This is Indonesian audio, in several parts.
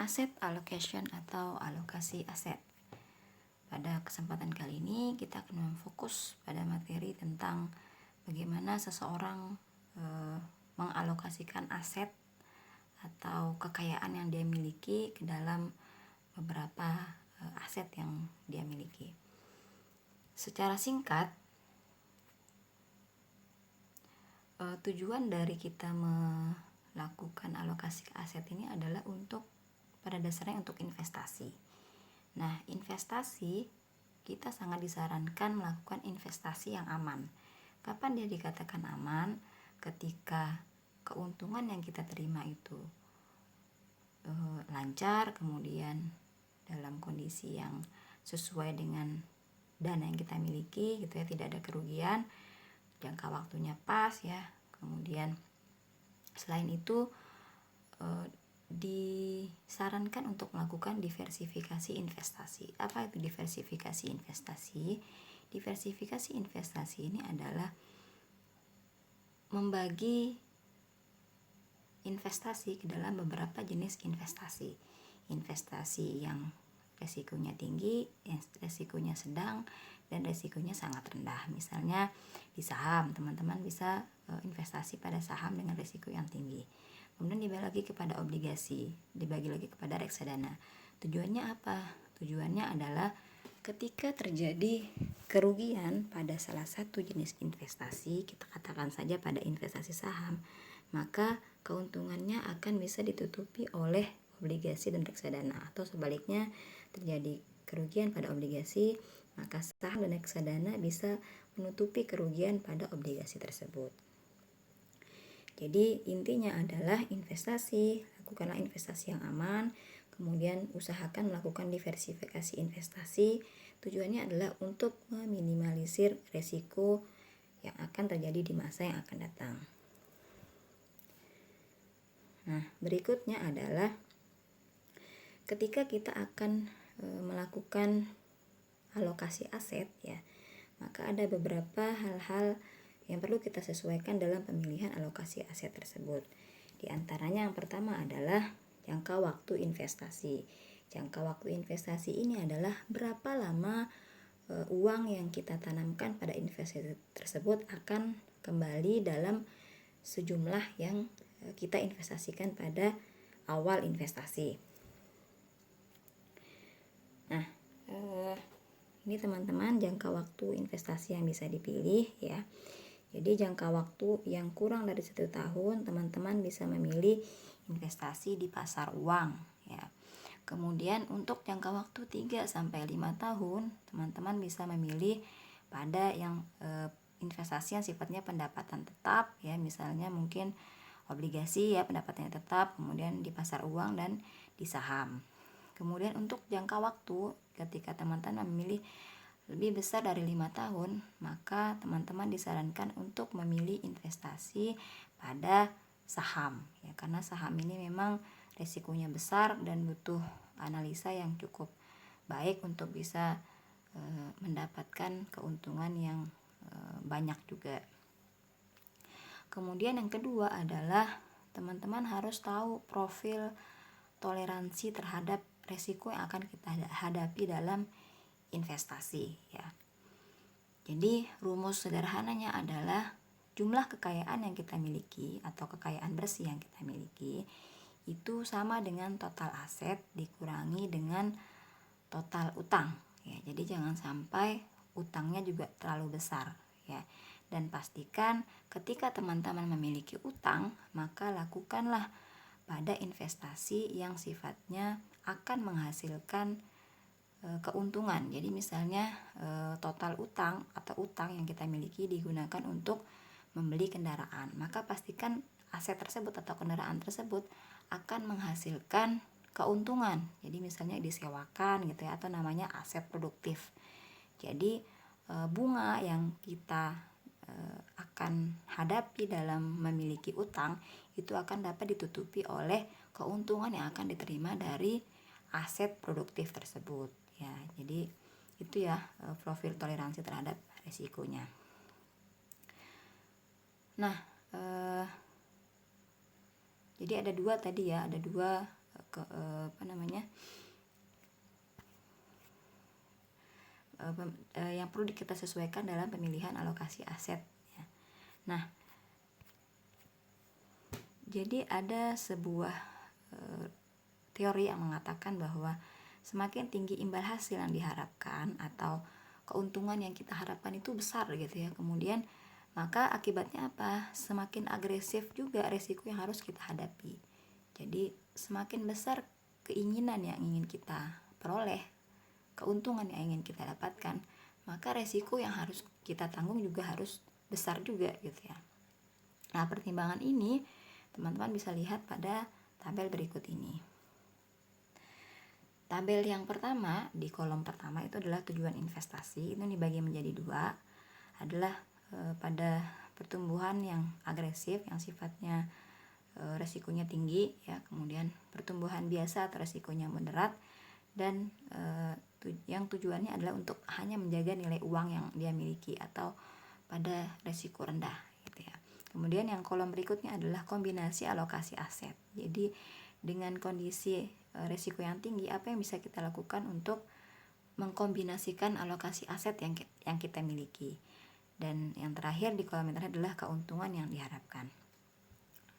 asset allocation atau alokasi aset. Pada kesempatan kali ini kita akan memfokus pada materi tentang bagaimana seseorang mengalokasikan aset atau kekayaan yang dia miliki ke dalam beberapa aset yang dia miliki. Secara singkat, tujuan dari kita melakukan alokasi aset ini adalah pada dasarnya untuk investasi. Nah, investasi kita sangat disarankan melakukan investasi yang aman. Kapan dia dikatakan aman? Ketika keuntungan yang kita terima itu lancar, kemudian dalam kondisi yang sesuai dengan dana yang kita miliki, gitu ya, tidak ada kerugian, jangka waktunya pas ya. Kemudian selain itu disarankan untuk melakukan diversifikasi investasi. Apa itu diversifikasi investasi? Diversifikasi investasi ini adalah membagi investasi ke dalam beberapa jenis investasi. Investasi yang resikonya tinggi, resikonya sedang, dan resikonya sangat rendah. Misalnya di saham, teman-teman bisa investasi pada saham dengan risiko yang tinggi. Kemudian dibagi lagi kepada obligasi, dibagi lagi kepada reksadana. Tujuannya apa? Tujuannya adalah ketika terjadi kerugian pada salah satu jenis investasi, kita katakan saja pada investasi saham, maka keuntungannya akan bisa ditutupi oleh obligasi dan reksadana. Atau sebaliknya, terjadi kerugian pada obligasi, maka saham dan reksadana bisa menutupi kerugian pada obligasi tersebut. Jadi intinya adalah lakukanlah investasi yang aman, kemudian usahakan melakukan diversifikasi investasi. Tujuannya adalah untuk meminimalisir resiko yang akan terjadi di masa yang akan datang. Nah, berikutnya adalah ketika kita akan melakukan alokasi aset ya, maka ada beberapa hal-hal yang perlu kita sesuaikan dalam pemilihan alokasi aset tersebut. Di antaranya yang pertama adalah jangka waktu investasi. Jangka waktu investasi ini adalah berapa lama uang yang kita tanamkan pada investasi tersebut akan kembali dalam sejumlah yang kita investasikan pada awal investasi. Nah, ini teman-teman jangka waktu investasi yang bisa dipilih ya. Jadi jangka waktu yang kurang dari 1 tahun, teman-teman bisa memilih investasi di pasar uang ya. Kemudian untuk jangka waktu 3-5 tahun, teman-teman bisa memilih pada yang investasi yang sifatnya pendapatan tetap ya, misalnya mungkin obligasi ya, pendapatannya tetap, kemudian di pasar uang dan di saham. Kemudian untuk jangka waktu ketika teman-teman memilih lebih besar dari 5 tahun, maka teman-teman disarankan untuk memilih investasi pada saham ya, karena saham ini memang resikonya besar dan butuh analisa yang cukup baik untuk bisa mendapatkan keuntungan yang banyak juga. Kemudian yang kedua adalah teman-teman harus tahu profil toleransi terhadap resiko yang akan kita hadapi dalam investasi ya. Jadi rumus sederhananya adalah jumlah kekayaan yang kita miliki atau kekayaan bersih yang kita miliki itu sama dengan total aset dikurangi dengan total utang ya. Jadi jangan sampai utangnya juga terlalu besar ya. Dan pastikan ketika teman-teman memiliki utang, maka lakukanlah pada investasi yang sifatnya akan menghasilkan keuntungan. Jadi misalnya total utang atau utang yang kita miliki digunakan untuk membeli kendaraan, maka pastikan aset tersebut atau kendaraan tersebut akan menghasilkan keuntungan. Jadi misalnya disewakan gitu ya, atau namanya aset produktif. Jadi bunga yang kita akan hadapi dalam memiliki utang itu akan dapat ditutupi oleh keuntungan yang akan diterima dari aset produktif tersebut ya. Jadi itu ya profil toleransi terhadap resikonya. Nah, jadi ada dua yang perlu kita sesuaikan dalam pemilihan alokasi aset ya. Nah, jadi ada sebuah teori yang mengatakan bahwa semakin tinggi imbal hasil yang diharapkan atau keuntungan yang kita harapkan itu besar gitu ya, kemudian maka akibatnya apa? Semakin agresif juga resiko yang harus kita hadapi. Jadi semakin besar keinginan yang ingin kita peroleh, keuntungan yang ingin kita dapatkan, maka resiko yang harus kita tanggung juga harus besar juga gitu ya. Nah, pertimbangan ini teman-teman bisa lihat pada tabel berikut ini. Tabel yang pertama, di kolom pertama itu adalah tujuan investasi. Itu dibagi menjadi dua, adalah pada pertumbuhan yang agresif yang sifatnya resikonya tinggi ya, kemudian pertumbuhan biasa atau resikonya moderat, dan yang tujuannya adalah untuk hanya menjaga nilai uang yang dia miliki atau pada resiko rendah gitu ya. Kemudian yang kolom berikutnya adalah kombinasi alokasi aset. Jadi dengan kondisi resiko yang tinggi, apa yang bisa kita lakukan untuk mengkombinasikan alokasi aset yang kita miliki. Dan yang terakhir di kolom yang terakhir adalah keuntungan yang diharapkan.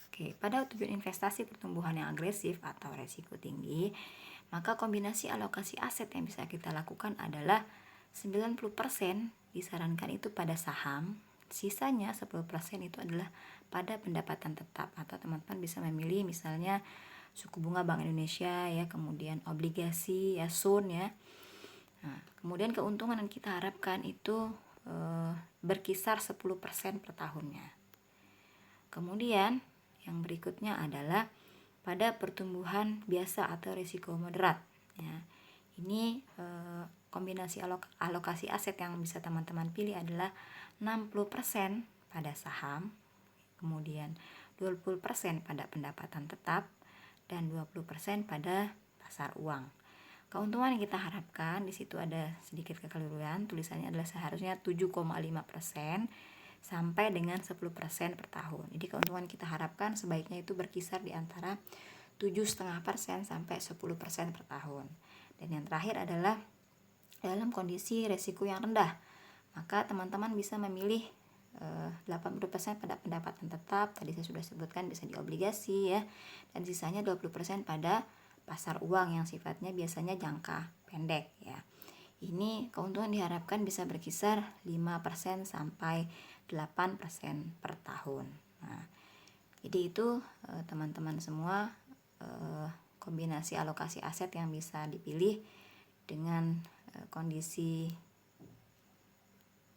Oke, pada tujuan investasi pertumbuhan yang agresif atau resiko tinggi, maka kombinasi alokasi aset yang bisa kita lakukan adalah 90% disarankan itu pada saham, sisanya 10% itu adalah pada pendapatan tetap, atau teman-teman bisa memilih misalnya suku bunga Bank Indonesia ya, kemudian obligasi ya, SUN ya. Nah, kemudian keuntungan yang kita harapkan itu berkisar 10% per tahunnya. Kemudian yang berikutnya adalah pada pertumbuhan biasa atau risiko moderat ya. Ini kombinasi alokasi aset yang bisa teman-teman pilih adalah 60% pada saham, kemudian 20% pada pendapatan tetap, dan 20% pada pasar uang. Keuntungan yang kita harapkan di situ ada sedikit kekeliruan, tulisannya adalah seharusnya 7,5% sampai dengan 10% per tahun. Jadi keuntungan kita harapkan sebaiknya itu berkisar di antara 7,5% sampai 10% per tahun. Dan yang terakhir adalah dalam kondisi resiko yang rendah, maka teman-teman bisa memilih 80% pada pendapatan tetap, tadi saya sudah sebutkan bisa di obligasi ya, dan sisanya 20% pada pasar uang yang sifatnya biasanya jangka pendek ya. Ini keuntungan diharapkan bisa berkisar 5% sampai 8% per tahun. Nah, jadi itu teman-teman semua kombinasi alokasi aset yang bisa dipilih dengan kondisi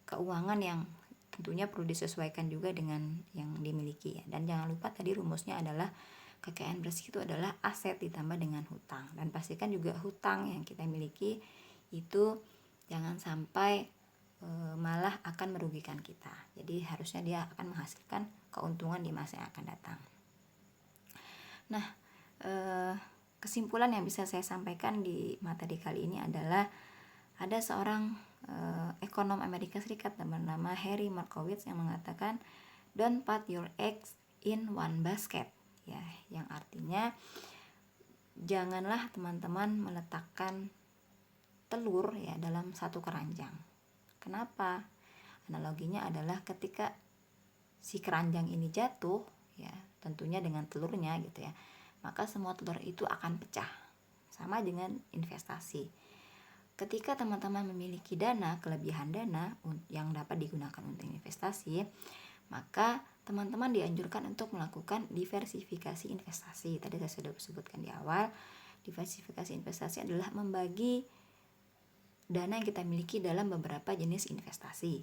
keuangan yang tentunya perlu disesuaikan juga dengan yang dimiliki ya. Dan jangan lupa tadi rumusnya adalah kekayaan bersih itu adalah aset ditambah dengan hutang, dan pastikan juga hutang yang kita miliki itu jangan sampai malah akan merugikan kita. Jadi harusnya dia akan menghasilkan keuntungan di masa yang akan datang. Nah, kesimpulan yang bisa saya sampaikan di materi kali ini adalah ada seorang ekonom Amerika Serikat bernama Harry Markowitz yang mengatakan don't put your eggs in one basket ya, yang artinya janganlah teman-teman meletakkan telur ya dalam satu keranjang. Kenapa? Analoginya adalah ketika si keranjang ini jatuh ya, tentunya dengan telurnya gitu ya, maka semua telur itu akan pecah. Sama dengan investasi. Ketika teman-teman memiliki dana, kelebihan dana yang dapat digunakan untuk investasi, maka teman-teman dianjurkan untuk melakukan diversifikasi investasi. Tadi saya sudah sebutkan di awal, diversifikasi investasi adalah membagi dana yang kita miliki dalam beberapa jenis investasi.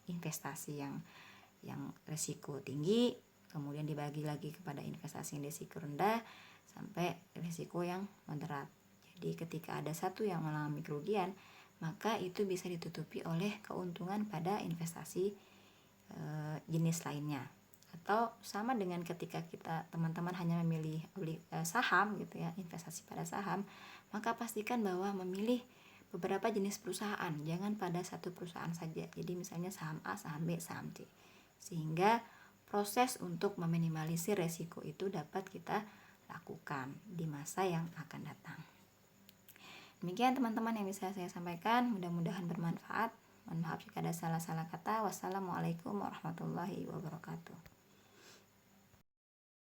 Investasi yang risiko tinggi, kemudian dibagi lagi kepada investasi yang risiko rendah, sampai risiko yang moderat. Jadi ketika ada satu yang mengalami kerugian, maka itu bisa ditutupi oleh keuntungan pada investasi jenis lainnya. Atau sama dengan ketika teman-teman hanya memilih saham gitu ya, investasi pada saham, maka pastikan bahwa memilih beberapa jenis perusahaan, jangan pada satu perusahaan saja. Jadi misalnya saham A, saham B, saham C. Sehingga proses untuk meminimalisir resiko itu dapat kita lakukan. lakukan di masa yang akan datang. Demikian teman-teman yang bisa saya sampaikan, mudah-mudahan bermanfaat. Mohon maaf jika ada salah-salah kata. Wassalamualaikum warahmatullahi wabarakatuh.